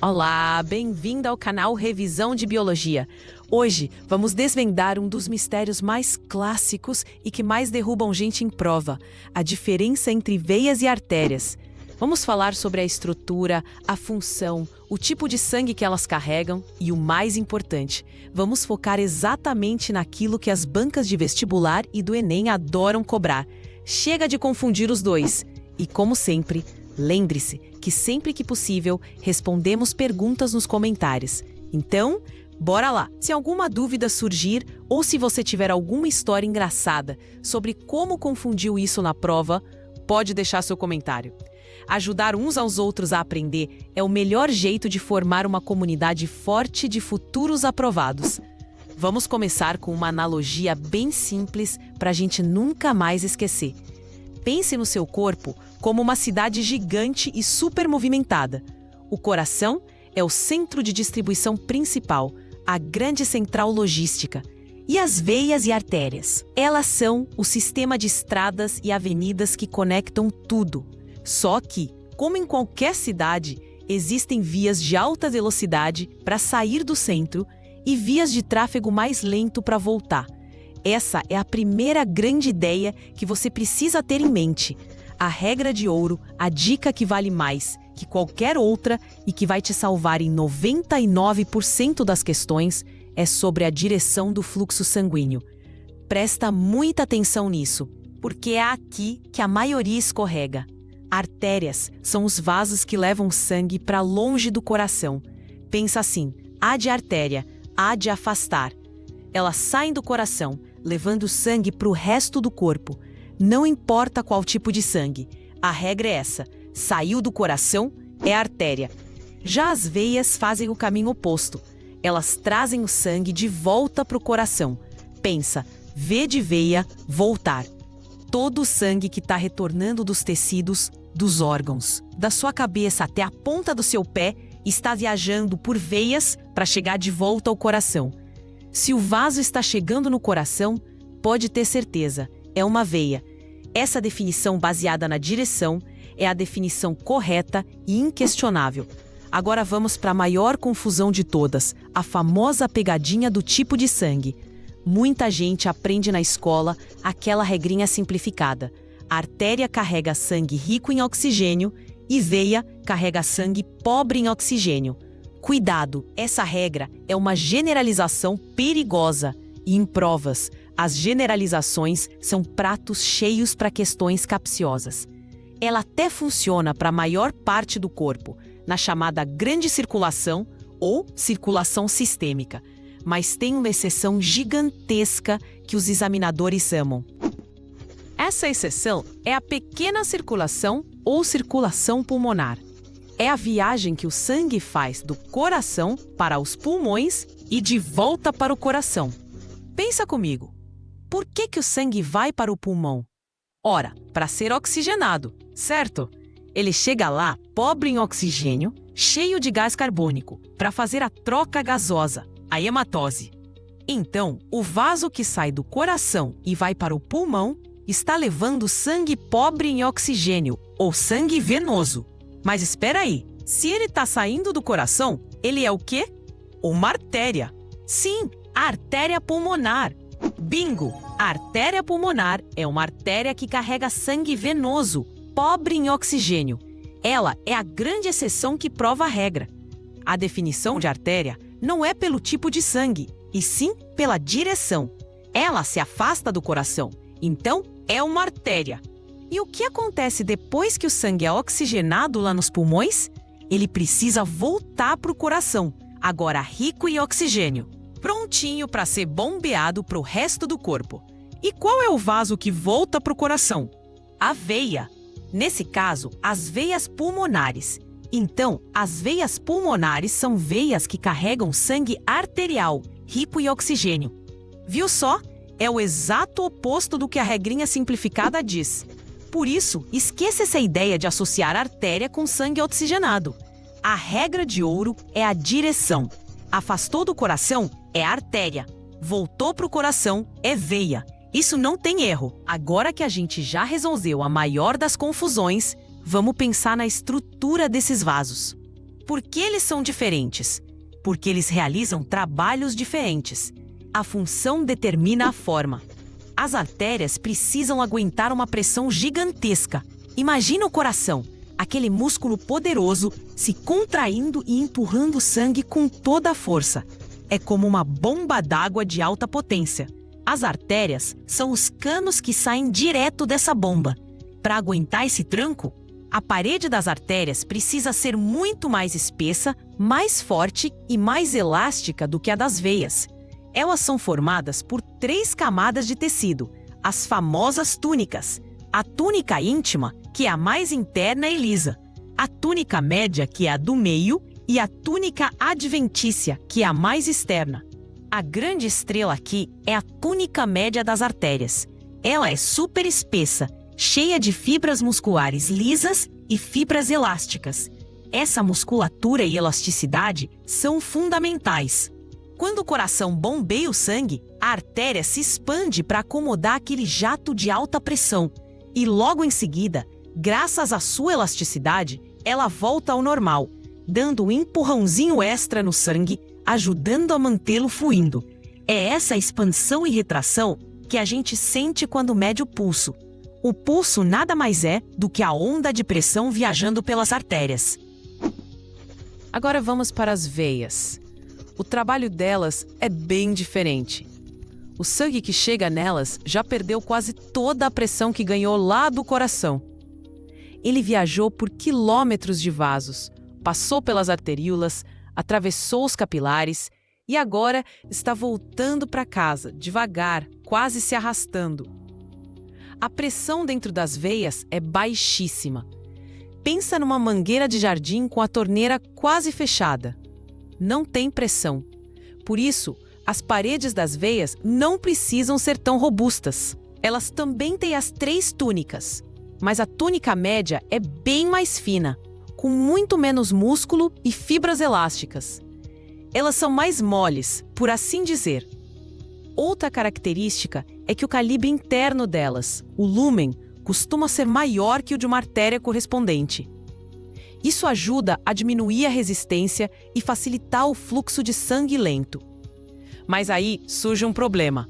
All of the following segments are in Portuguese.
Olá, bem-vindo ao canal Revisão de Biologia. Hoje vamos desvendar um dos mistérios mais clássicos e que mais derrubam gente em prova, a diferença entre veias e artérias. Vamos falar sobre a estrutura, a função, o tipo de sangue que elas carregam e o mais importante, vamos focar exatamente naquilo que as bancas de vestibular e do Enem adoram cobrar. Chega de confundir os dois. E como sempre, lembre-se que sempre que possível, respondemos perguntas nos comentários. Então, bora lá! Se alguma dúvida surgir ou se você tiver alguma história engraçada sobre como confundiu isso na prova, pode deixar seu comentário. Ajudar uns aos outros a aprender é o melhor jeito de formar uma comunidade forte de futuros aprovados. Vamos começar com uma analogia bem simples para a gente nunca mais esquecer. Pense no seu corpo como uma cidade gigante e super movimentada. O coração é o centro de distribuição principal, a grande central logística. E as veias e artérias? Elas são o sistema de estradas e avenidas que conectam tudo. Só que, como em qualquer cidade, existem vias de alta velocidade para sair do centro e vias de tráfego mais lento para voltar. Essa é a primeira grande ideia que você precisa ter em mente. A regra de ouro, a dica que vale mais que qualquer outra e que vai te salvar em 99% das questões, é sobre a direção do fluxo sanguíneo. Presta muita atenção nisso, porque é aqui que a maioria escorrega. Artérias são os vasos que levam sangue para longe do coração. Pensa assim, há de artéria, há de afastar. Elas saem do coração, levando sangue para o resto do corpo. Não importa qual tipo de sangue. A regra é essa. Saiu do coração, é artéria. Já as veias fazem o caminho oposto. Elas trazem o sangue de volta para o coração. Pensa, V de veia, voltar. Todo o sangue que está retornando dos tecidos, dos órgãos, da sua cabeça até a ponta do seu pé, está viajando por veias para chegar de volta ao coração. Se o vaso está chegando no coração, pode ter certeza, é uma veia. Essa definição baseada na direção é a definição correta e inquestionável. Agora vamos para a maior confusão de todas, a famosa pegadinha do tipo de sangue. Muita gente aprende na escola aquela regrinha simplificada. A artéria carrega sangue rico em oxigênio e veia carrega sangue pobre em oxigênio. Cuidado, essa regra é uma generalização perigosa e em provas, as generalizações são pratos cheios para questões capciosas. Ela até funciona para a maior parte do corpo, na chamada grande circulação ou circulação sistêmica, mas tem uma exceção gigantesca que os examinadores amam. Essa exceção é a pequena circulação ou circulação pulmonar. É a viagem que o sangue faz do coração para os pulmões e de volta para o coração. Pensa comigo, por que o sangue vai para o pulmão? Ora, para ser oxigenado, certo? Ele chega lá pobre em oxigênio, cheio de gás carbônico, para fazer a troca gasosa, a hematose. Então, o vaso que sai do coração e vai para o pulmão está levando sangue pobre em oxigênio, ou sangue venoso. Mas espera aí, se ele está saindo do coração, ele é o quê? Uma artéria. Sim, a artéria pulmonar. Bingo! A artéria pulmonar é uma artéria que carrega sangue venoso, pobre em oxigênio. Ela é a grande exceção que prova a regra. A definição de artéria não é pelo tipo de sangue, e sim pela direção. Ela se afasta do coração, então é uma artéria. E o que acontece depois que o sangue é oxigenado lá nos pulmões? Ele precisa voltar para o coração, agora rico em oxigênio, prontinho para ser bombeado para o resto do corpo. E qual é o vaso que volta para o coração? A veia. Nesse caso, as veias pulmonares. Então, as veias pulmonares são veias que carregam sangue arterial, rico em oxigênio. Viu só? É o exato oposto do que a regrinha simplificada diz. Por isso, esqueça essa ideia de associar artéria com sangue oxigenado. A regra de ouro é a direção. Afastou do coração é artéria. Voltou para o coração é veia. Isso não tem erro. Agora que a gente já resolveu a maior das confusões, vamos pensar na estrutura desses vasos. por que eles são diferentes? Porque eles realizam trabalhos diferentes. A função determina a forma. As artérias precisam aguentar uma pressão gigantesca. Imagina o coração, aquele músculo poderoso, se contraindo e empurrando o sangue com toda a força. É como uma bomba d'água de alta potência. As artérias são os canos que saem direto dessa bomba. Para aguentar esse tranco, a parede das artérias precisa ser muito mais espessa, mais forte e mais elástica do que a das veias. Elas são formadas por 3 camadas de tecido, as famosas túnicas. A túnica íntima, que é a mais interna e lisa. A túnica média, que é a do meio. E a túnica adventícia, que é a mais externa. A grande estrela aqui é a túnica média das artérias. Ela é super espessa, cheia de fibras musculares lisas e fibras elásticas. Essa musculatura e elasticidade são fundamentais. Quando o coração bombeia o sangue, a artéria se expande para acomodar aquele jato de alta pressão. E logo em seguida, graças à sua elasticidade, ela volta ao normal, dando um empurrãozinho extra no sangue, ajudando a mantê-lo fluindo. É essa expansão e retração que a gente sente quando mede o pulso. O pulso nada mais é do que a onda de pressão viajando pelas artérias. Agora vamos para as veias. O trabalho delas é bem diferente. O sangue que chega nelas já perdeu quase toda a pressão que ganhou lá do coração. Ele viajou por quilômetros de vasos, passou pelas arteríolas, atravessou os capilares e agora está voltando para casa, devagar, quase se arrastando. A pressão dentro das veias é baixíssima. Pensa numa mangueira de jardim com a torneira quase fechada. Não tem pressão. Por isso, as paredes das veias não precisam ser tão robustas. Elas também têm as 3 túnicas, mas a túnica média é bem mais fina, com muito menos músculo e fibras elásticas. Elas são mais moles, por assim dizer. Outra característica é que o calibre interno delas, o lúmen, costuma ser maior que o de uma artéria correspondente. Isso ajuda a diminuir a resistência e facilitar o fluxo de sangue lento. Mas aí surge um problema.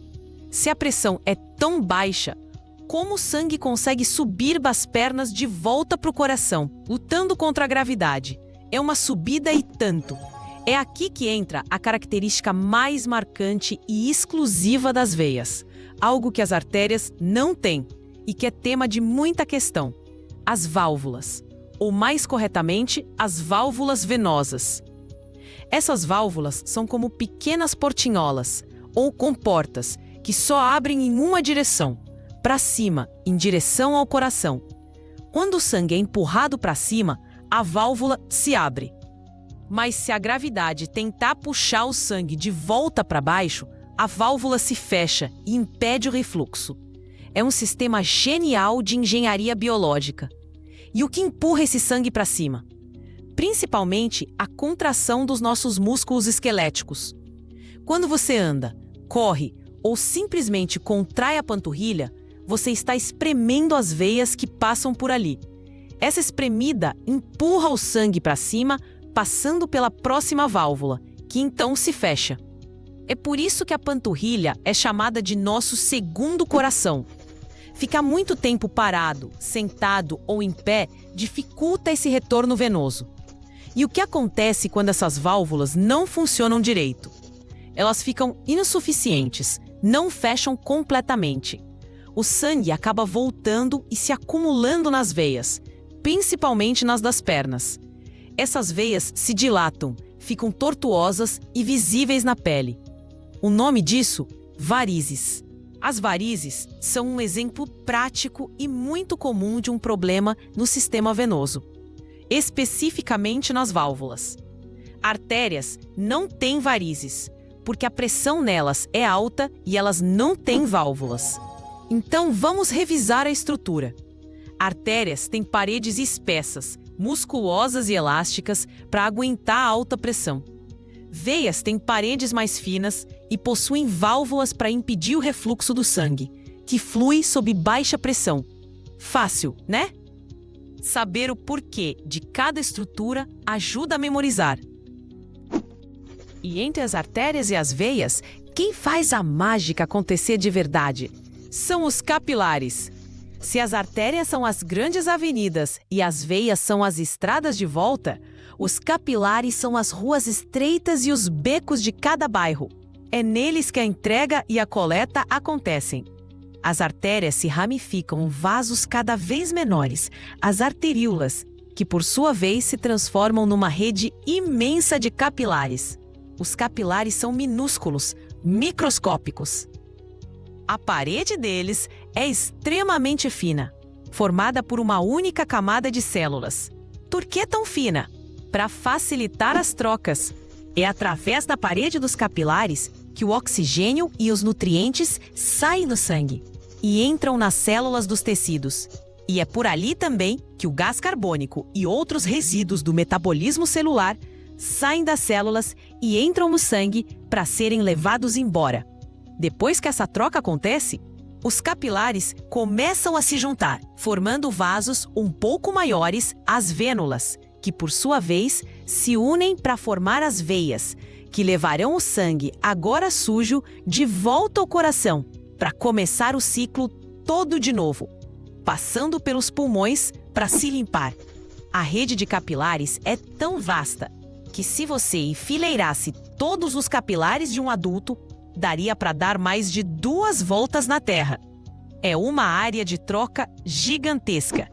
Se a pressão é tão baixa, como o sangue consegue subir das pernas de volta para o coração, lutando contra a gravidade? É uma subida e tanto. É aqui que entra a característica mais marcante e exclusiva das veias, algo que as artérias não têm e que é tema de muita questão: as válvulas, ou mais corretamente, as válvulas venosas. Essas válvulas são como pequenas portinholas, ou comportas, que só abrem em uma direção, para cima, em direção ao coração. Quando o sangue é empurrado para cima, a válvula se abre. Mas se a gravidade tentar puxar o sangue de volta para baixo, a válvula se fecha e impede o refluxo. É um sistema genial de engenharia biológica. E o que empurra esse sangue para cima? Principalmente a contração dos nossos músculos esqueléticos. Quando você anda, corre ou simplesmente contrai a panturrilha, você está espremendo as veias que passam por ali. Essa espremida empurra o sangue para cima, passando pela próxima válvula, que então se fecha. É por isso que a panturrilha é chamada de nosso segundo coração. Ficar muito tempo parado, sentado ou em pé dificulta esse retorno venoso. E o que acontece quando essas válvulas não funcionam direito? Elas ficam insuficientes, não fecham completamente. O sangue acaba voltando e se acumulando nas veias, principalmente nas das pernas. Essas veias se dilatam, ficam tortuosas e visíveis na pele. O nome disso? Varizes. As varizes são um exemplo prático e muito comum de um problema no sistema venoso, especificamente nas válvulas. Artérias não têm varizes, porque a pressão nelas é alta e elas não têm válvulas. Então vamos revisar a estrutura. Artérias têm paredes espessas, musculosas e elásticas para aguentar a alta pressão. Veias têm paredes mais finas e possuem válvulas para impedir o refluxo do sangue, que flui sob baixa pressão. Fácil, né? Saber o porquê de cada estrutura ajuda a memorizar. E entre as artérias e as veias, quem faz a mágica acontecer de verdade? São os capilares. Se as artérias são as grandes avenidas e as veias são as estradas de volta, os capilares são as ruas estreitas e os becos de cada bairro. É neles que a entrega e a coleta acontecem. As artérias se ramificam em vasos cada vez menores, as arteríolas, que por sua vez se transformam numa rede imensa de capilares. Os capilares são minúsculos, microscópicos. A parede deles é extremamente fina, formada por uma única camada de células. Por que tão fina? Para facilitar as trocas. É através da parede dos capilares que o oxigênio e os nutrientes saem do sangue e entram nas células dos tecidos. E é por ali também que o gás carbônico e outros resíduos do metabolismo celular saem das células e entram no sangue para serem levados embora. Depois que essa troca acontece, os capilares começam a se juntar, formando vasos um pouco maiores, as vênulas, que por sua vez se unem para formar as veias, que levarão o sangue, agora sujo, de volta ao coração, para começar o ciclo todo de novo, passando pelos pulmões para se limpar. A rede de capilares é tão vasta que, se você enfileirasse todos os capilares de um adulto, daria para dar mais de 2 voltas na Terra. É uma área de troca gigantesca.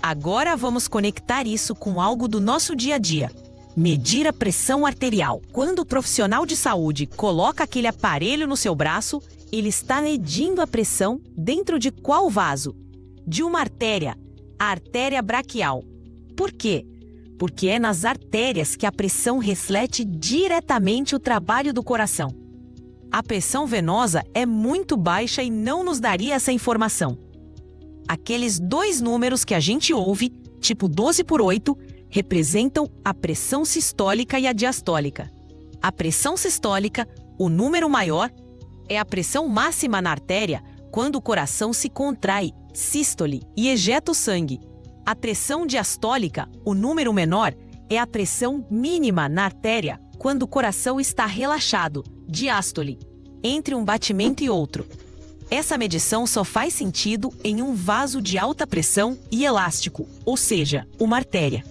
Agora vamos conectar isso com algo do nosso dia a dia. Medir a pressão arterial. Quando o profissional de saúde coloca aquele aparelho no seu braço, ele está medindo a pressão dentro de qual vaso? De uma artéria, a artéria braquial. Por quê? Porque é nas artérias que a pressão reflete diretamente o trabalho do coração. A pressão venosa é muito baixa e não nos daria essa informação. Aqueles 2 números que a gente ouve, tipo 12/8, representam a pressão sistólica e a diastólica. A pressão sistólica, o número maior, é a pressão máxima na artéria quando o coração se contrai, sístole, e ejeta o sangue. A pressão diastólica, o número menor, é a pressão mínima na artéria quando o coração está relaxado, diástole, entre um batimento e outro. Essa medição só faz sentido em um vaso de alta pressão e elástico, ou seja, uma artéria.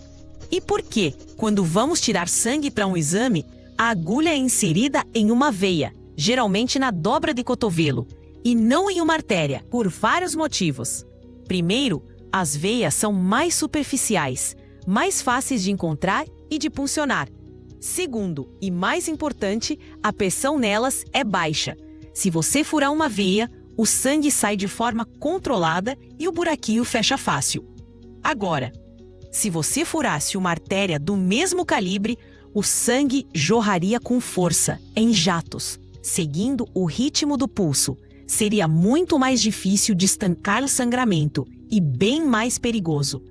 E por que, quando vamos tirar sangue para um exame, a agulha é inserida em uma veia, geralmente na dobra de cotovelo, e não em uma artéria? Por vários motivos. Primeiro, as veias são mais superficiais, mais fáceis de encontrar e de puncionar. Segundo, e mais importante, a pressão nelas é baixa. Se você furar uma veia, o sangue sai de forma controlada e o buraquinho fecha fácil. Agora, se você furasse uma artéria do mesmo calibre, o sangue jorraria com força, em jatos, seguindo o ritmo do pulso. Seria muito mais difícil de estancar o sangramento e bem mais perigoso.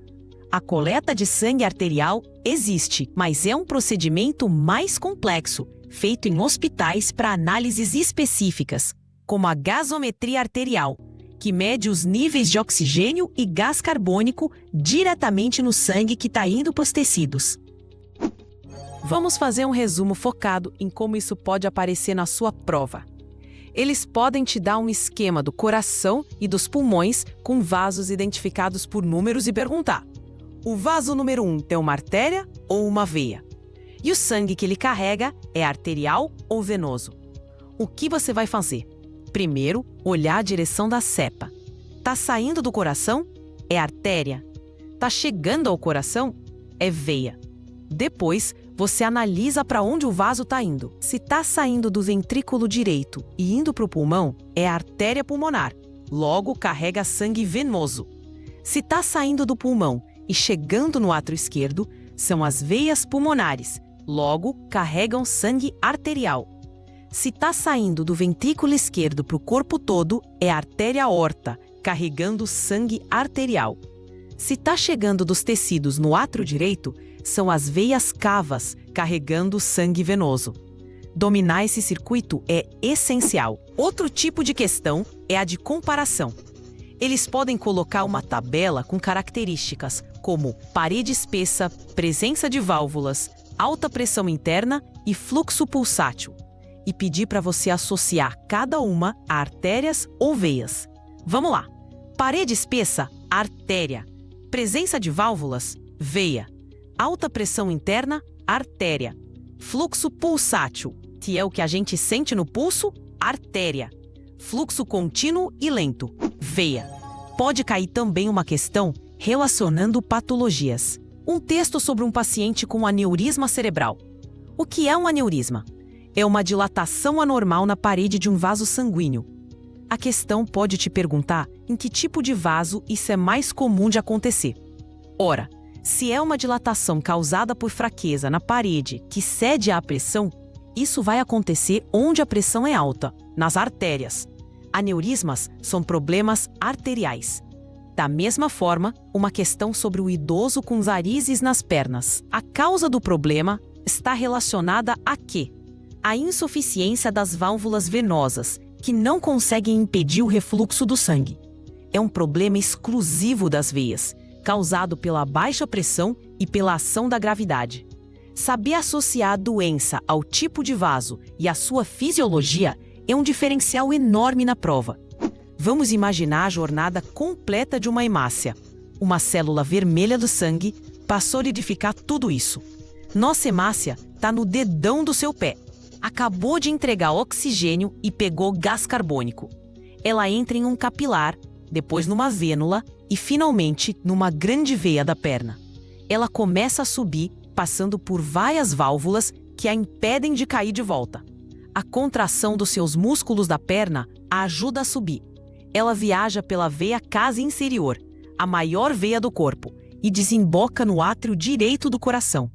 A coleta de sangue arterial existe, mas é um procedimento mais complexo, feito em hospitais para análises específicas, como a gasometria arterial, que mede os níveis de oxigênio e gás carbônico diretamente no sangue que está indo para os tecidos. Vamos fazer um resumo focado em como isso pode aparecer na sua prova. Eles podem te dar um esquema do coração e dos pulmões com vasos identificados por números e perguntar: o vaso número 1 tem uma artéria ou uma veia? E o sangue que ele carrega é arterial ou venoso? O que você vai fazer? Primeiro, olhar a direção da cepa. Tá saindo do coração? É artéria. Tá chegando ao coração? É veia. Depois, você analisa para onde o vaso está indo. Se está saindo do ventrículo direito e indo para o pulmão, é artéria pulmonar. Logo, carrega sangue venoso. Se está saindo do pulmão e chegando no átrio esquerdo, são as veias pulmonares. Logo, carregam sangue arterial. Se está saindo do ventrículo esquerdo para o corpo todo, é artéria aorta, carregando sangue arterial. Se está chegando dos tecidos no átrio direito, são as veias cavas, carregando sangue venoso. Dominar esse circuito é essencial. Outro tipo de questão é a de comparação. Eles podem colocar uma tabela com características, como parede espessa, presença de válvulas, alta pressão interna e fluxo pulsátil, e pedir para você associar cada uma a artérias ou veias. Vamos lá. Parede espessa, artéria. Presença de válvulas, veia. Alta pressão interna, artéria. Fluxo pulsátil, que é o que a gente sente no pulso, artéria. Fluxo contínuo e lento, veia. Pode cair também uma questão relacionando patologias. Um texto sobre um paciente com aneurisma cerebral. O que é um aneurisma? É uma dilatação anormal na parede de um vaso sanguíneo. A questão pode te perguntar em que tipo de vaso isso é mais comum de acontecer. Ora, se é uma dilatação causada por fraqueza na parede que cede à pressão, isso vai acontecer onde a pressão é alta, nas artérias. Aneurismas são problemas arteriais. Da mesma forma, uma questão sobre o idoso com varizes nas pernas. A causa do problema está relacionada a quê? A insuficiência das válvulas venosas, que não conseguem impedir o refluxo do sangue. É um problema exclusivo das veias, causado pela baixa pressão e pela ação da gravidade. Saber associar a doença ao tipo de vaso e à sua fisiologia é um diferencial enorme na prova. Vamos imaginar a jornada completa de uma hemácia. Uma célula vermelha do sangue para solidificar tudo isso. Nossa hemácia está no dedão do seu pé. Acabou de entregar oxigênio e pegou gás carbônico. Ela entra em um capilar, depois numa vênula e finalmente numa grande veia da perna. Ela começa a subir, passando por várias válvulas que a impedem de cair de volta. A contração dos seus músculos da perna a ajuda a subir. Ela viaja pela veia cava inferior, a maior veia do corpo, e desemboca no átrio direito do coração.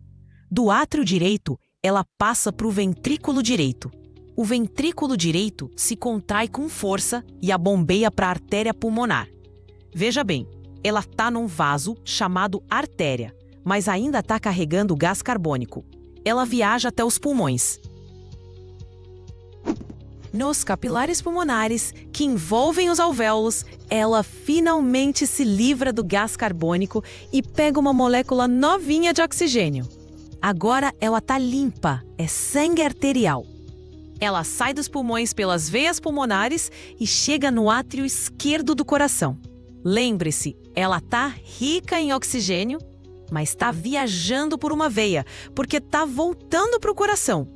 Do átrio direito, ela passa para o ventrículo direito. O ventrículo direito se contrai com força e a bombeia para a artéria pulmonar. Veja bem, ela está num vaso chamado artéria, mas ainda está carregando gás carbônico. Ela viaja até os pulmões. Nos capilares pulmonares, que envolvem os alvéolos, ela finalmente se livra do gás carbônico e pega uma molécula novinha de oxigênio. Agora ela está limpa, é sangue arterial. Ela sai dos pulmões pelas veias pulmonares e chega no átrio esquerdo do coração. Lembre-se, ela está rica em oxigênio, mas está viajando por uma veia, porque está voltando para o coração.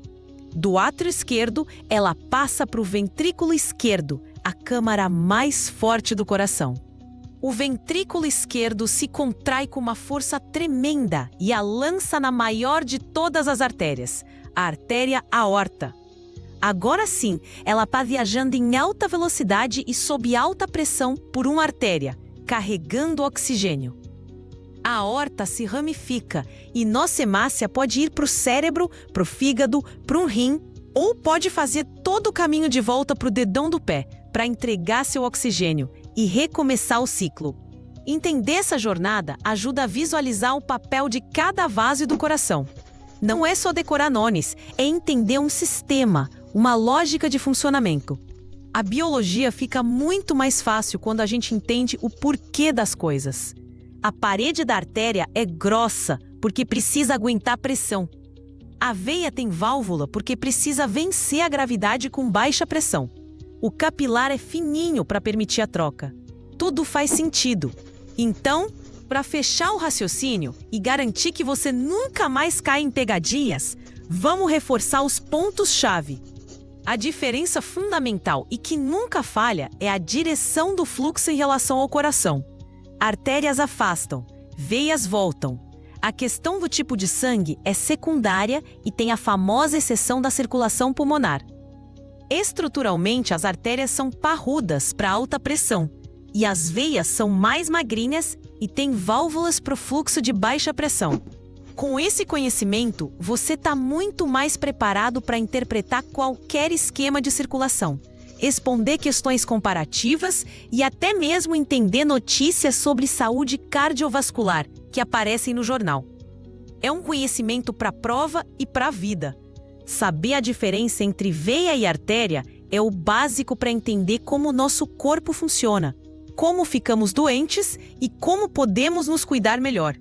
Do átrio esquerdo, ela passa para o ventrículo esquerdo, a câmara mais forte do coração. O ventrículo esquerdo se contrai com uma força tremenda e a lança na maior de todas as artérias, a artéria aorta. Agora sim, ela está viajando em alta velocidade e sob alta pressão por uma artéria, carregando oxigênio. A aorta se ramifica e nossa hemácia pode ir para o cérebro, para o fígado, para um rim, ou pode fazer todo o caminho de volta para o dedão do pé, para entregar seu oxigênio e recomeçar o ciclo. Entender essa jornada ajuda a visualizar o papel de cada vaso do coração. Não é só decorar nomes, é entender um sistema, uma lógica de funcionamento. A biologia fica muito mais fácil quando a gente entende o porquê das coisas. A parede da artéria é grossa porque precisa aguentar pressão. A veia tem válvula porque precisa vencer a gravidade com baixa pressão. O capilar é fininho para permitir a troca. Tudo faz sentido. Então, para fechar o raciocínio e garantir que você nunca mais cai em pegadinhas, vamos reforçar os pontos-chave. A diferença fundamental e que nunca falha é a direção do fluxo em relação ao coração. Artérias afastam, veias voltam. A questão do tipo de sangue é secundária e tem a famosa exceção da circulação pulmonar. Estruturalmente, as artérias são parrudas para alta pressão e as veias são mais magrinhas e têm válvulas para o fluxo de baixa pressão. Com esse conhecimento, você está muito mais preparado para interpretar qualquer esquema de circulação, responder questões comparativas e até mesmo entender notícias sobre saúde cardiovascular que aparecem no jornal. É um conhecimento para a prova e para a vida. Saber a diferença entre veia e artéria é o básico para entender como o nosso corpo funciona, como ficamos doentes e como podemos nos cuidar melhor.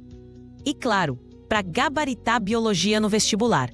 E claro, para gabaritar biologia no vestibular.